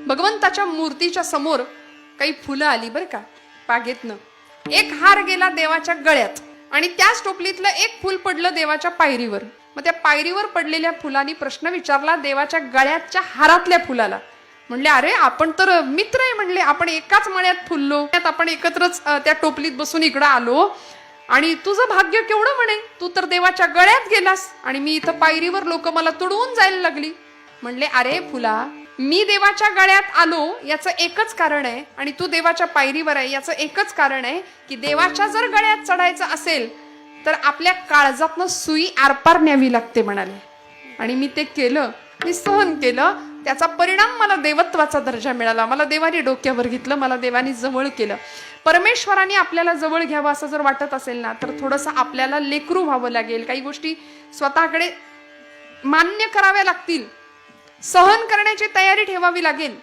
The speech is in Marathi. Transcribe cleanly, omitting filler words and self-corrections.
भगवंताच्या मूर्तीच्या समोर काही फुलं आली बरं का बागेतनं. एक हार गेला देवाच्या गळ्यात आणि त्याच टोपलीतलं एक फुल पडलं देवाच्या पायरीवर. मग त्या पायरीवर पडलेल्या फुलांनी प्रश्न विचारला देवाच्या गळ्याच्या हारातल्या फुलाला. म्हणले अरे आपण तर मित्र आहे, म्हणले आपण एकाच मळ्यात फुललो, आपण एकत्रच त्या टोपलीत बसून इकडं आलो आणि तुझं भाग्य केवढं म्हणे, तू तर देवाच्या गळ्यात गेलास आणि मी इथं पायरीवर लोक मला तुडवून जायला लागली. म्हणले अरे फुला, मी देवाच्या गळ्यात आलो याचं एकच कारण आहे आणि तू देवाच्या पायरीवर आहे याचं एकच कारण आहे की देवाच्या जर गळ्यात चढायचं असेल तर आपल्या काळजातनं सुई आरपार न्यावी लागते म्हणाले. आणि मी ते केलं, मी सहन केलं, त्याचा परिणाम मला देवत्वाचा दर्जा मिळाला. मला देवाने डोक्यावर घेतलं, मला देवाने जवळ केलं. परमेश्वराने आपल्याला जवळ घ्यावं असं जर वाटत असेल ना तर थोडंसं आपल्याला लेकरू व्हावं लागेल. काही गोष्टी स्वतःकडे मान्य कराव्या लागतील, सहन करण्याची तयारी ठेवावी लागेल.